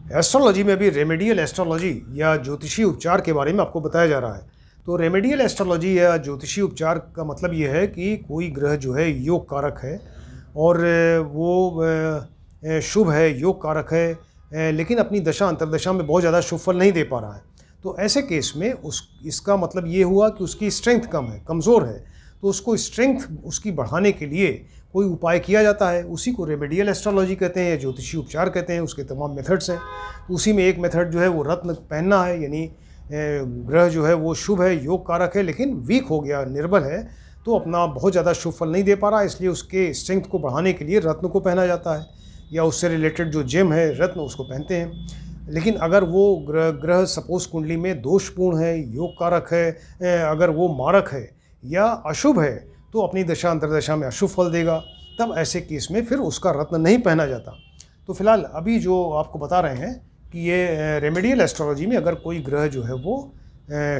Astrology में अभी remedial astrology या ज्योतिषी उपचार के बारे में आपको बताया जा रहा है। तो रेमेडियल एस्ट्रोलॉजी या ज्योतिषी उपचार का मतलब ये है कि कोई ग्रह जो है योग कारक है और वो शुभ है, योग कारक है, लेकिन अपनी दशा अंतर्दशा में बहुत ज़्यादा शुभ फल नहीं दे पा रहा है। तो ऐसे केस में इसका मतलब ये हुआ कि उसकी स्ट्रेंथ कम है, कमज़ोर है। तो उसको स्ट्रेंथ उसकी बढ़ाने के लिए कोई उपाय किया जाता है, उसी को रेमेडियल एस्ट्रोलॉजी कहते हैं या ज्योतिषी उपचार कहते हैं। उसके तमाम मेथड्स हैं। तो उसी में एक मेथड जो है वो रत्न पहनना है, यानी ग्रह जो है वो शुभ है, योग कारक है, लेकिन वीक हो गया, निर्बल है, तो अपना बहुत ज़्यादा शुभ फल नहीं दे पा रहा, इसलिए उसके स्ट्रेंथ को बढ़ाने के लिए रत्न को पहना जाता है या उससे रिलेटेड जो जेम है रत्न उसको पहनते हैं। लेकिन अगर वो ग्रह सपोज कुंडली में दोषपूर्ण है, योग कारक है, अगर वो मारक है या अशुभ है तो अपनी दशा अंतर्दशा में अशुभ फल देगा। तब ऐसे केस में फिर उसका रत्न नहीं पहना जाता। तो फिलहाल अभी जो आपको बता रहे हैं कि ये रेमेडियल एस्ट्रोलॉजी में अगर कोई ग्रह जो है वो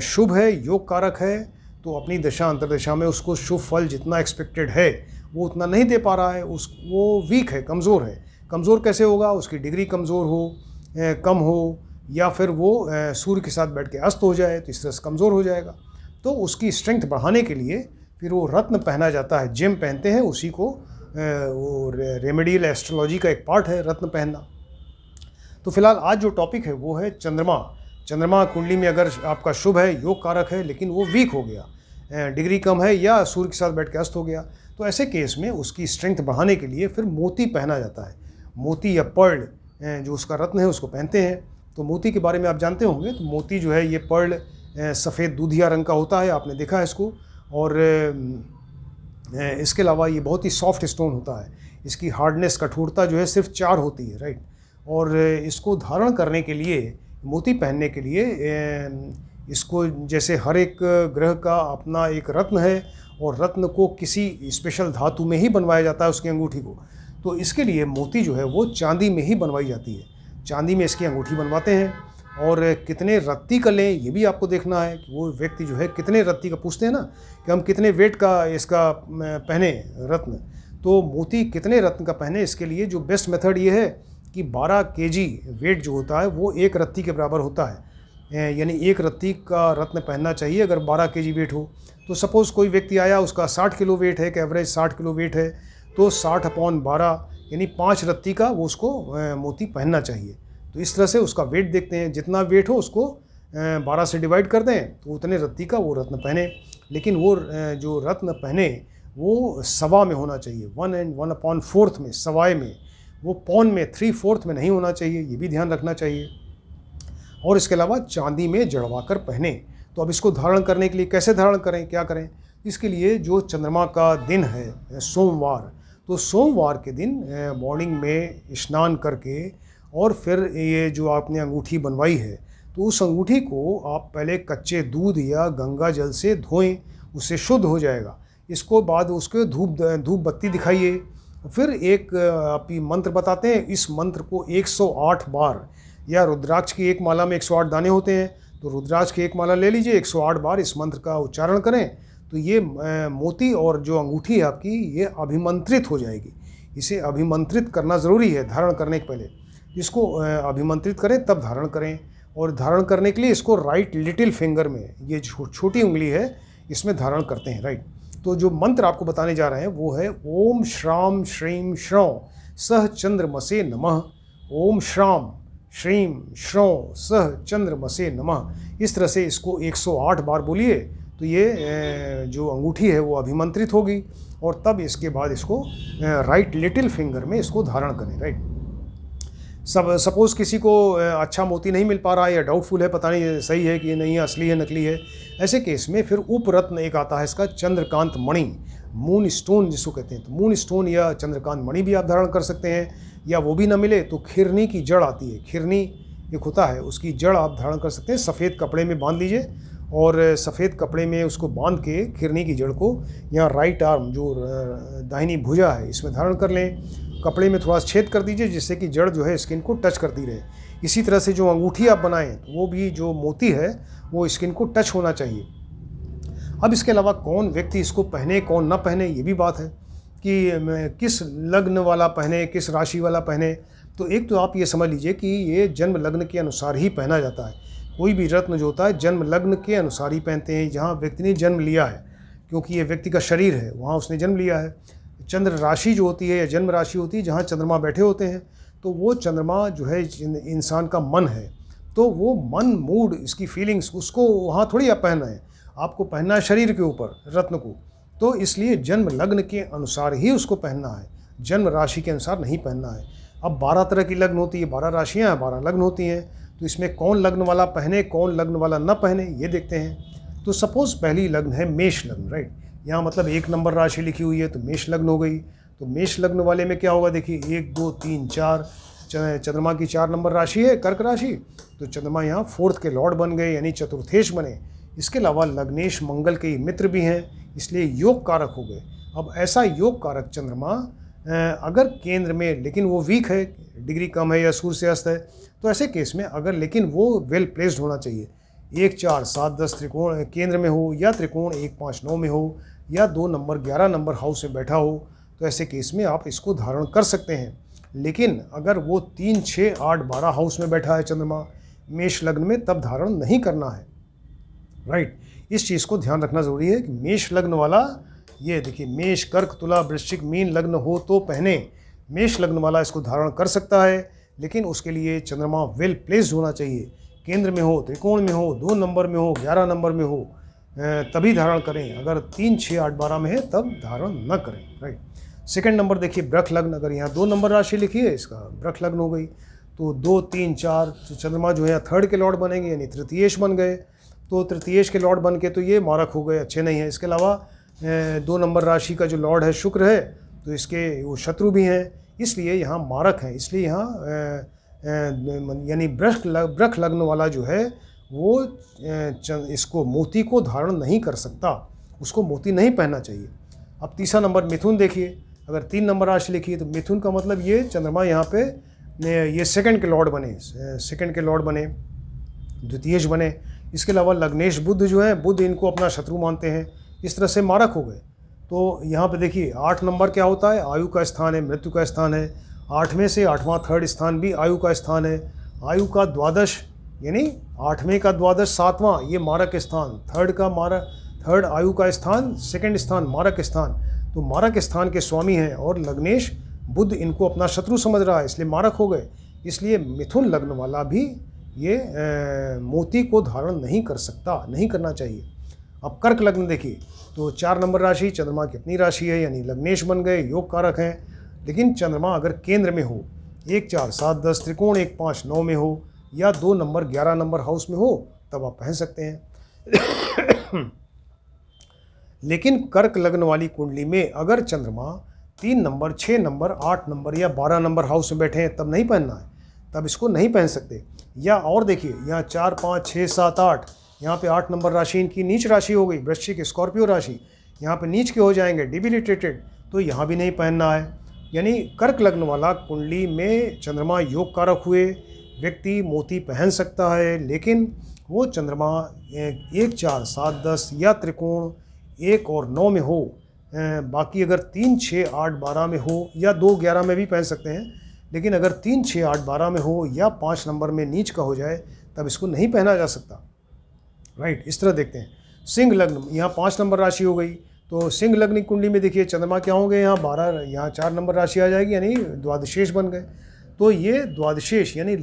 शुभ है, योग कारक है, तो अपनी दशा अंतर्दशा में उसको शुभ फल जितना एक्सपेक्टेड है वो उतना नहीं दे पा रहा है, वो वीक है, कमज़ोर है। कमज़ोर कैसे होगा? उसकी डिग्री कमज़ोर हो, कम हो, या फिर वो सूर्य के साथ बैठ के अस्त हो जाए, तो इस तरह से कमज़ोर हो जाएगा। तो उसकी स्ट्रेंथ बढ़ाने के लिए फिर वो रत्न पहना जाता है, जेम पहनते हैं, उसी को वो रेमेडियल एस्ट्रोलॉजी का एक पार्ट है रत्न पहनना। तो फिलहाल आज जो टॉपिक है वो है चंद्रमा। चंद्रमा कुंडली में अगर आपका शुभ है, योग कारक है, लेकिन वो वीक हो गया, डिग्री कम है या सूर्य के साथ बैठ के अस्त हो गया, तो ऐसे केस में उसकी स्ट्रेंथ बढ़ाने के लिए फिर मोती पहना जाता है। मोती या पर्ल जो उसका रत्न है उसको पहनते हैं। तो मोती के बारे में आप जानते होंगे। तो मोती जो है ये पर्ल सफ़ेद दूधिया रंग का होता है, आपने देखा है इसको। और इसके अलावा ये बहुत ही सॉफ्ट स्टोन होता है। इसकी हार्डनेस, कठोरता जो है सिर्फ 4 होती है, राइट। और इसको धारण करने के लिए, मोती पहनने के लिए, इसको जैसे हर एक ग्रह का अपना एक रत्न है और रत्न को किसी स्पेशल धातु में ही बनवाया जाता है, उसकी अंगूठी को। तो इसके लिए मोती जो है वो चांदी में ही बनवाई जाती है। चांदी में इसकी अंगूठी बनवाते हैं। और कितने रत्ती का लें ये भी आपको देखना है कि वो व्यक्ति जो है कितने रत्ती का, पूछते हैं ना कि हम कितने वेट का इसका पहने रत्न, तो मोती कितने रत्न का पहने, इसके लिए जो बेस्ट मेथड ये है कि 12 केजी वेट जो होता है वो 1 रत्ती के बराबर होता है। यानी 1 रत्ती का रत्न पहनना चाहिए अगर 12 केजी वेट हो। तो सपोज़ कोई व्यक्ति आया, उसका 60 किलो वेट है, एक एवरेज 60 किलो वेट है, तो 60/12 यानी 5 रत्ती का वो उसको मोती पहनना चाहिए। तो इस तरह से उसका वेट देखते हैं, जितना वेट हो उसको 12 से डिवाइड कर दें तो उतने रत्ती का वो रत्न पहने। लेकिन वो जो रत्न पहने वो सवा में होना चाहिए, 1 and 1/4 में, सवाए में। वो पौन में, 3/4 में नहीं होना चाहिए, ये भी ध्यान रखना चाहिए। और इसके अलावा चांदी में जड़वा कर पहने। तो अब इसको धारण करने के लिए कैसे धारण करें, क्या करें? इसके लिए जो चंद्रमा का दिन है सोमवार, तो सोमवार के दिन मॉर्निंग में स्नान करके और फिर ये जो आपने अंगूठी बनवाई है, तो उस अंगूठी को आप पहले कच्चे दूध या गंगा जल से धोएं, उससे शुद्ध हो जाएगा। इसको बाद उसके धूप बत्ती दिखाइए। फिर एक आपकी मंत्र बताते हैं, इस मंत्र को 108 बार, या रुद्राक्ष की एक माला में 108 दाने होते हैं, तो रुद्राक्ष की एक माला ले लीजिए, 108 बार इस मंत्र का उच्चारण करें, तो ये मोती और जो अंगूठी है आपकी ये अभिमंत्रित हो जाएगी। इसे अभिमंत्रित करना ज़रूरी है धारण करने के पहले। इसको अभिमंत्रित करें तब धारण करें। और धारण करने के लिए इसको राइट लिटिल फिंगर में, ये छोटी उंगली है, इसमें धारण करते हैं, राइट। तो जो मंत्र आपको बताने जा रहे हैं वो है ओम श्राम श्रीम श्रौं सह चंद्रमसे नमः। ओम श्राम श्रीम श्रौं सह चंद्रमसे नमः। इस तरह से इसको 108 बार बोलिए, तो ये जो अंगूठी है वो अभिमंत्रित होगी। और तब इसके बाद इसको राइट लिटिल फिंगर में इसको धारण करें, राइट। सपोज़ किसी को अच्छा मोती नहीं मिल पा रहा है या डाउटफुल है, पता नहीं सही है कि नहीं, असली है, नकली है, ऐसे केस में फिर उपरत्न एक आता है इसका, चंद्रकांत मणि, मून स्टोन जिसको कहते हैं। तो मून स्टोन या चंद्रकांत मणि भी आप धारण कर सकते हैं। या वो भी ना मिले तो खिरनी की जड़ आती है, खिरनी एक होता है, उसकी जड़ आप धारण कर सकते हैं। सफ़ेद कपड़े में बांध लीजिए और सफ़ेद कपड़े में उसको बांध के खिरनी की जड़ को यहाँ राइट आर्म जो दाहिनी भुजा है इसमें धारण कर लें। कपड़े में थोड़ा छेद कर दीजिए जिससे कि जड़ जो है स्किन को टच करती रहे। इसी तरह से जो अंगूठी आप बनाएं तो वो भी जो मोती है वो स्किन को टच होना चाहिए। अब इसके अलावा कौन व्यक्ति इसको पहने, कौन ना पहने, ये भी बात है कि किस लग्न वाला पहने, किस राशि वाला पहने। तो एक तो आप ये समझ लीजिए कि ये जन्म लग्न के अनुसार ही पहना जाता है। कोई भी रत्न जो होता है जन्म लग्न के अनुसार ही पहनते हैं, जहाँ व्यक्ति ने जन्म लिया है, क्योंकि ये व्यक्ति का शरीर है, वहाँ उसने जन्म लिया है। चंद्र राशि जो होती है या जन्म राशि होती है, जहाँ चंद्रमा बैठे होते हैं, तो वो चंद्रमा जो है इंसान का मन है, तो वो मन, मूड, इसकी फीलिंग्स, उसको वहाँ थोड़ी आप पहना है, आपको पहनना है शरीर के ऊपर रत्न को। तो इसलिए जन्म लग्न के अनुसार ही उसको पहनना है, जन्म राशि के अनुसार नहीं पहनना है। अब 12 तरह की लग्न होती है, 12 राशियाँ हैं, 12 लग्न होती हैं, तो इसमें कौन लग्न वाला पहने, कौन लग्न वाला न पहने, ये देखते हैं। तो सपोज़ पहली लग्न है मेष लग्न, राइट। यहाँ मतलब 1 नंबर राशि लिखी हुई है, तो मेष लग्न हो गई। तो मेष लग्न वाले में क्या होगा, देखिए 1 2 3 4, चंद्रमा की 4 नंबर राशि है कर्क राशि, तो चंद्रमा यहाँ 4th के लॉर्ड बन गए, यानी चतुर्थेश बने। इसके अलावा लग्नेश मंगल के मित्र भी हैं, इसलिए योग कारक हो गए। अब ऐसा योग कारक चंद्रमा अगर केंद्र में, लेकिन वो वीक है, डिग्री कम है या सूर्य से अस्त है, तो ऐसे केस में अगर, लेकिन वो वेल प्लेस्ड होना चाहिए, 1 4 7 10 त्रिकोण केंद्र में हो, या त्रिकोण 1 5 9 में हो, या 2 नंबर 11 नंबर हाउस में बैठा हो, तो ऐसे केस में आप इसको धारण कर सकते हैं। लेकिन अगर वो 3 6 8 12 हाउस में बैठा है चंद्रमा मेष लग्न में, तब धारण नहीं करना है, राइट। इस चीज़ को ध्यान रखना ज़रूरी है कि मेष लग्न वाला, ये देखिए मेष कर्क तुला वृश्चिक मीन लग्न हो तो पहने, मेष लग्न वाला इसको धारण कर सकता है, लेकिन उसके लिए चंद्रमा वेल प्लेस्ड होना चाहिए, केंद्र में हो, त्रिकोण में हो, 2 नंबर में हो, 11 नंबर में हो, तभी धारण करें। अगर 3 6 8 12 में है तब धारण न करें, राइट। सेकंड नंबर देखिए वृष लग्न, अगर यहाँ 2 नंबर राशि लिखी है, इसका वृष लग्न हो गई, तो 2 3 4 चंद्रमा जो है 3rd के लॉर्ड बनेंगे, यानी तृतीयेश बन गए। तो तृतीयेश के लॉर्ड बन के तो ये मारक हो गए, अच्छे नहीं है। इसके अलावा 2 नंबर राशि का जो लॉर्ड है शुक्र है, तो इसके वो शत्रु भी हैं, इसलिए यहाँ मारक हैं। इसलिए यहाँ यानी वृष लग्न वाला जो है वो इसको मोती को धारण नहीं कर सकता, उसको मोती नहीं पहनना चाहिए। अब तीसरा नंबर मिथुन देखिए, अगर 3 नंबर राशि लिखी है, तो मिथुन का मतलब ये चंद्रमा यहाँ पे ये 2nd के लॉर्ड बने, 2nd के लॉर्ड बने, द्वितीयेश बने। इसके अलावा लग्नेश बुध जो है, बुध इनको अपना शत्रु मानते हैं, इस तरह से मारक हो गए। तो यहाँ पे देखिए 8 नंबर क्या होता है, आयु का स्थान है, मृत्यु का स्थान है। 8वें से 8वां 3rd स्थान भी आयु का स्थान है। आयु का द्वादश, यानी 8वें का द्वादश 7वां, ये मारक स्थान। 3rd आयु का स्थान, 2nd स्थान मारक स्थान। तो मारक स्थान के स्वामी हैं, और लग्नेश बुध इनको अपना शत्रु समझ रहा है, इसलिए मारक हो गए। इसलिए मिथुन लग्न वाला भी ये मोती को धारण नहीं कर सकता, नहीं करना चाहिए। अब कर्क लग्न देखिए, तो 4 नंबर राशि चंद्रमा की अपनी राशि है, यानी लग्नेश बन गए, योग कारक हैं। लेकिन चंद्रमा अगर केंद्र में हो, 1 4 7 10 त्रिकोण 1 5 9 में हो, या 2 नंबर 11 नंबर हाउस में हो, तब आप पहन सकते हैं। लेकिन कर्क लग्न वाली कुंडली में अगर चंद्रमा 3 नंबर 6 नंबर 8 नंबर या 12 नंबर हाउस में बैठे हैं, तब नहीं पहनना है, तब इसको नहीं पहन सकते। या और देखिए यहाँ 4 5 6 7 8, यहाँ पे 8 नंबर राशि इनकी नीच राशि हो गई, वृश्चिक स्कॉर्पियो राशि, यहाँ पे नीच के हो जाएंगे, डिबिलिटेटेड, तो यहाँ भी नहीं पहनना है। यानी कर्क लग्न वाला कुंडली में चंद्रमा योग कारक हुए, व्यक्ति मोती पहन सकता है, लेकिन वो चंद्रमा 1 4 7 10 या त्रिकोण 1 और 9 में हो। बाकी अगर 3 6 8 12 में हो, या 2 11 में भी पहन सकते हैं, लेकिन अगर 3 6 8 12 में हो, या 5 नंबर में नीच का हो जाए, तब इसको नहीं पहना जा सकता, राइट। इस तरह देखते हैं। सिंह लग्न, यहाँ 5 नंबर राशि हो गई, तो सिंह लग्न की कुंडली में देखिए चंद्रमा क्या होंगे, यहाँ 12, यहाँ 4 नंबर राशि आ जाएगी, यानी द्वादशेष बन गए। तो ये द्वादशेष यानी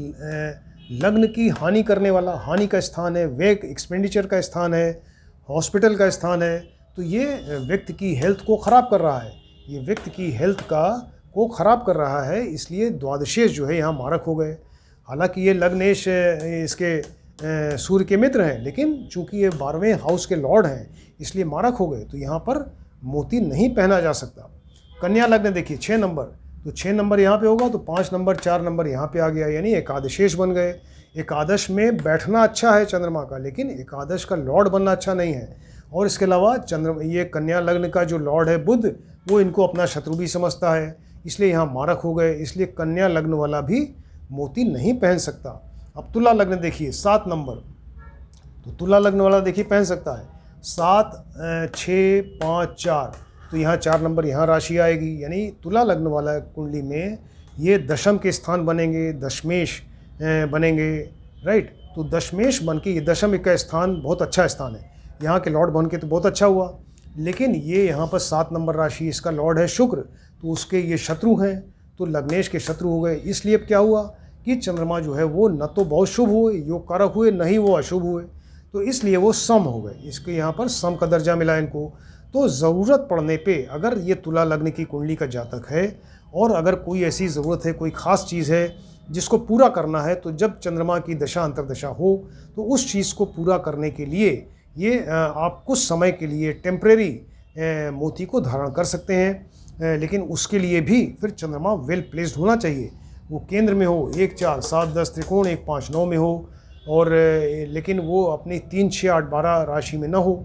लग्न की हानि करने वाला, हानि का स्थान है, व्यय एक्सपेंडिचर का स्थान है, हॉस्पिटल का स्थान है। तो ये व्यक्ति की हेल्थ को ख़राब कर रहा है, ये व्यक्ति की हेल्थ को ख़राब कर रहा है, इसलिए द्वादशेष जो है यहाँ मारक हो गए। हालांकि ये लग्नेश इसके सूर्य के मित्र हैं, लेकिन चूंकि ये 12वें हाउस के लॉर्ड हैं, इसलिए मारक हो गए, तो यहाँ पर मोती नहीं पहना जा सकता। कन्या लग्न देखिए 6 नंबर, तो 6 नंबर यहाँ पे होगा, तो 5 नंबर 4 नंबर यहाँ पे आ गया, यानी एकादशेष बन गए। एकादश में बैठना अच्छा है चंद्रमा का, लेकिन एकादश का लॉर्ड बनना अच्छा नहीं है। और इसके अलावा ये कन्या लग्न का जो लॉर्ड है बुध, वो इनको अपना शत्रु भी समझता है, इसलिए यहाँ मारक हो गए। इसलिए कन्या लग्न वाला भी मोती नहीं पहन सकता। अब तुला लग्न देखिए 7 नंबर, तो तुला लग्न वाला देखिए पहन सकता है। 7 6 5 4, तो यहाँ 4 नंबर यहाँ राशि आएगी, यानी तुला लग्न वाला कुंडली में ये दशम के स्थान बनेंगे, दशमेश बनेंगे, राइट। तो दशमेश बन के, ये दशम का स्थान बहुत अच्छा स्थान है, यहाँ के लॉर्ड बन के तो बहुत अच्छा हुआ। लेकिन ये यहाँ पर 7 नंबर राशि, इसका लॉर्ड है शुक्र, तो उसके ये शत्रु हैं, तो लग्नेश के शत्रु हो गए। इसलिए अब क्या हुआ कि चंद्रमा जो है वो न तो बहुत शुभ हुए, योग कारक हुए, न ही वो अशुभ हुए, तो इसलिए वो सम हो गए। इसके यहाँ पर सम का दर्जा मिला इनको। तो ज़रूरत पड़ने पे अगर ये तुला लग्न की कुंडली का जातक है और अगर कोई ऐसी ज़रूरत है, कोई ख़ास चीज़ है जिसको पूरा करना है, तो जब चंद्रमा की दशा अंतर्दशा हो तो उस चीज़ को पूरा करने के लिए ये आप कुछ समय के लिए टेम्परेरी मोती को धारण कर सकते हैं। लेकिन उसके लिए भी फिर चंद्रमा वेल प्लेस्ड होना चाहिए, वो केंद्र में हो, 1 4 7 10 त्रिकोण 1 5 9 में हो, और लेकिन वो अपनी 3 6 8 12 राशि में न हो,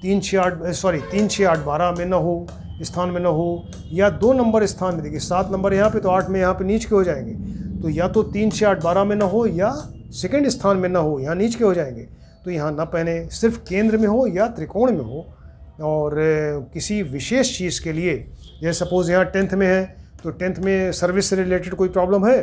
3 6 8 12 में न हो, स्थान में न हो, या 2 नंबर स्थान में। देखिए 7 नंबर यहाँ पे, तो 8 में यहाँ पे नीच के हो जाएंगे, तो या तो 3 6 8 12 में न हो, या सेकंड स्थान में न हो, यहाँ नीच के हो जाएंगे, तो यहाँ न पहने। सिर्फ केंद्र में हो या त्रिकोण में हो, और किसी विशेष चीज़ के लिए, जैसे सपोज़ यहाँ 10th में है, तो 10th में सर्विस से रिलेटेड कोई प्रॉब्लम है,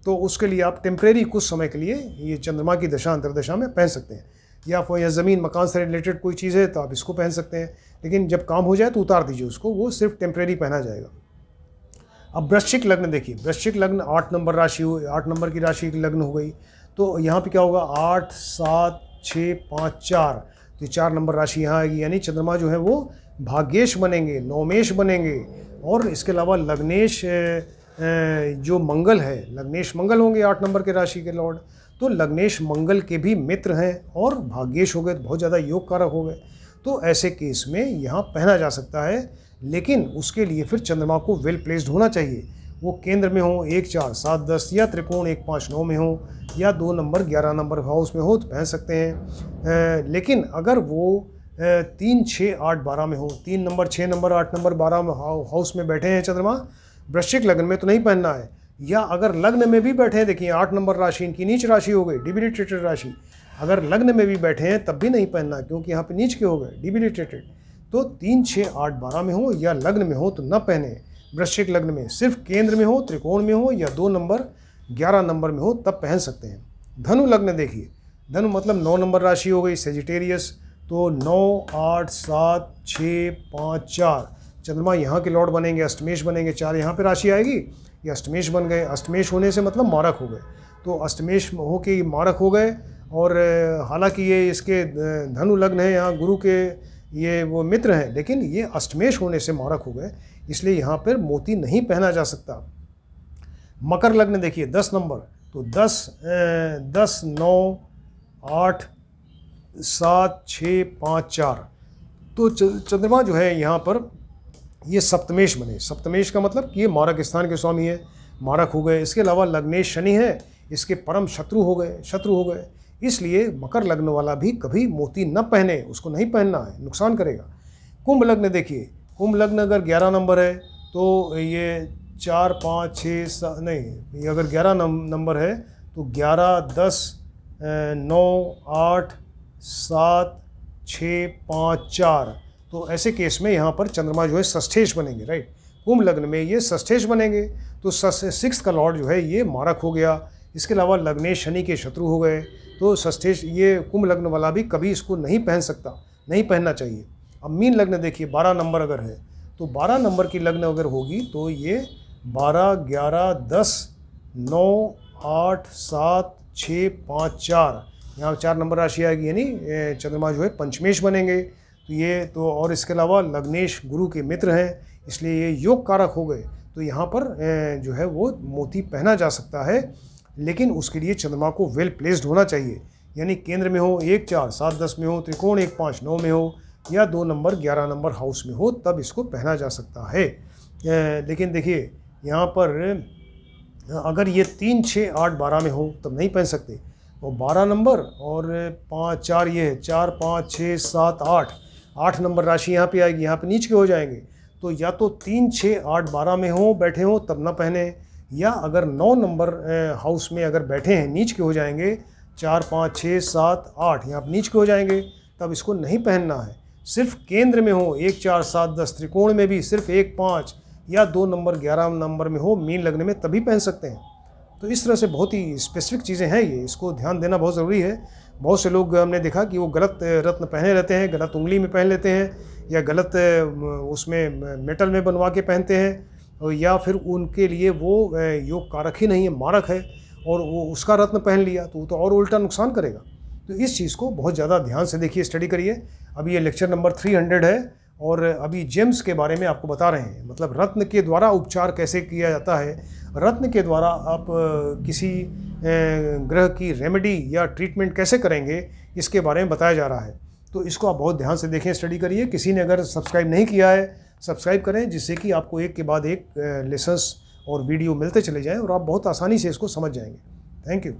तो उसके लिए आप टेम्परेरी कुछ समय के लिए ये चंद्रमा की दशा अंतर्दशा में पहन सकते हैं। या फिर या ज़मीन मकान से रिलेटेड कोई चीज़ है तो आप इसको पहन सकते हैं, लेकिन जब काम हो जाए तो उतार दीजिए उसको, वो सिर्फ टेम्परेरी पहना जाएगा। अब वृश्चिक लग्न देखिए, वृश्चिक लग्न 8 नंबर राशि हुई, 8 नंबर की राशि की लग्न हो गई, तो यहाँ पे क्या होगा, 8 7 6 5 4, तो 4 नंबर राशि यहाँ आएगी, यानी चंद्रमा जो है वो भाग्येश बनेंगे, नवमेश बनेंगे। और इसके अलावा लग्नेश जो मंगल है, लग्नेश मंगल होंगे 8 नंबर के राशि के लॉर्ड, तो लग्नेश मंगल के भी मित्र हैं और भाग्येश हो गए, तो बहुत ज़्यादा योग कारक हो गए। तो ऐसे केस में यहाँ पहना जा सकता है, लेकिन उसके लिए फिर चंद्रमा को वेल प्लेस्ड होना चाहिए। वो केंद्र में हो, 1 4 7 10, या त्रिकोण 1 5 9 में हो, या 2 नंबर 11 नंबर हाउस में हो, तो पहन सकते हैं। लेकिन अगर वो 3 6 8 12 में हो, 3 नंबर 6 नंबर 8 नंबर 12 में हाउस में बैठे हैं चंद्रमा, वृश्चिक लग्न में तो नहीं पहनना है। या अगर लग्न में भी बैठे हैं, देखिए 8 नंबर राशि इनकी नीच राशि हो गई, डिबिलिटेटेड राशि, अगर लग्न में भी बैठे हैं तब भी नहीं पहनना, क्योंकि यहाँ पे नीच के हो गए, डिबिलिटेटेड। तो 3 6 8 12 में हो या लग्न में हो तो न पहने वृश्चिक लग्न में, सिर्फ केंद्र में हो, त्रिकोण में हो, या 2 नंबर 11 नंबर में हो, तब पहन सकते हैं। धनु लग्न देखिए, धनु मतलब 9 नंबर राशि हो गई, सेजिटेरियस, तो 9 8 7 6 5 4, चंद्रमा यहाँ के लॉर्ड बनेंगे, अष्टमेश बनेंगे, 4 यहाँ पे राशि आएगी, ये अष्टमेश बन गए। अष्टमेश होने से मतलब मारक हो गए, तो अष्टमेश हो के मारक हो गए। और हालांकि ये इसके धनु लग्न है, यहाँ गुरु के ये वो मित्र हैं, लेकिन ये अष्टमेश होने से मारक हो गए, इसलिए यहाँ पर मोती नहीं पहना जा सकता। मकर लग्न देखिए 10 नंबर, तो 10 9 8 7 6 5 4, तो चंद्रमा जो है यहाँ पर ये सप्तमेश बने। सप्तमेश का मतलब कि ये मारक स्थान के स्वामी है, मारक हो गए। इसके अलावा लग्नेश शनि है, इसके परम शत्रु हो गए। इसलिए मकर लग्न वाला भी कभी मोती न पहने, उसको नहीं पहनना है, नुकसान करेगा। कुंभ लग्न देखिए, कुंभ लग्न अगर 11 नंबर है तो ये 4 5 6 7 नहीं, ये अगर 11 नंबर है तो 11 10 9 8 7 6 5 4, तो ऐसे केस में यहाँ पर चंद्रमा जो है षष्ठेश बनेंगे, राइट। कुंभ लग्न में ये षष्ठेश बनेंगे, तो 6 का लॉर्ड जो है ये मारक हो गया। इसके अलावा लग्नेश शनि के शत्रु हो गए, तो षष्ठेश ये कुंभ लग्न वाला भी कभी इसको नहीं पहन सकता, नहीं पहनना चाहिए। अब मीन लग्न देखिए, 12 नंबर अगर है तो 12 नंबर की लग्न अगर होगी तो ये 12 11 10 9 8 7 6 5 4, यहाँ 4 नंबर राशि आएगी, यानी चंद्रमा जो है पंचमेश बनेंगे। तो ये तो, और इसके अलावा लग्नेश गुरु के मित्र हैं, इसलिए ये योग कारक हो गए। तो यहाँ पर जो है वो मोती पहना जा सकता है, लेकिन उसके लिए चंद्रमा को वेल प्लेस्ड होना चाहिए, यानी केंद्र में हो, 1 4 7 10 में हो, त्रिकोण 1 5 9 में हो, या 2 नंबर 11 नंबर हाउस में हो, तब इसको पहना जा सकता है। लेकिन देखिए यहाँ पर अगर ये 3 6 8 12 में हो तब नहीं पहन सकते, और 12 नंबर और 5 4 ये है, 4 5 6 7 8 नंबर राशि यहाँ पे आएगी, यहाँ पे नीच के हो जाएंगे। तो या तो 3 6 8 12 में हो, बैठे हो तब ना पहने, या अगर 9 नंबर हाउस में अगर बैठे हैं नीच के हो जाएंगे, 4 5 6 7 8 यहाँ पे नीच के हो जाएंगे, तब इसको नहीं पहनना है। सिर्फ केंद्र में हो, 1 4 7 10, त्रिकोण में भी सिर्फ 1 5 या 2 नंबर 11 नंबर में हो, मीन लगने में, तभी पहन सकते हैं। तो इस तरह से बहुत ही स्पेसिफिक चीज़ें हैं ये, इसको ध्यान देना बहुत ज़रूरी है। बहुत से लोग हमने देखा कि वो गलत रत्न पहने रहते हैं, गलत उंगली में पहन लेते हैं, या गलत उसमें मेटल में बनवा के पहनते हैं, या फिर उनके लिए वो योग कारक ही नहीं है, मारक है, और वो उसका रत्न पहन लिया तो वो तो और उल्टा नुकसान करेगा। तो इस चीज़ को बहुत ज़्यादा ध्यान से देखिए, स्टडी करिए। अभी ये लेक्चर नंबर 300 है और अभी जेम्स के बारे में आपको बता रहे हैं, मतलब रत्न के द्वारा उपचार कैसे किया जाता है, रत्न के द्वारा आप किसी ग्रह की रेमेडी या ट्रीटमेंट कैसे करेंगे, इसके बारे में बताया जा रहा है। तो इसको आप बहुत ध्यान से देखें, स्टडी करिए। किसी ने अगर सब्सक्राइब नहीं किया है, सब्सक्राइब करें, जिससे कि आपको एक के बाद एक लेसन्स और वीडियो मिलते चले जाएँ और आप बहुत आसानी से इसको समझ जाएंगे। Thank you.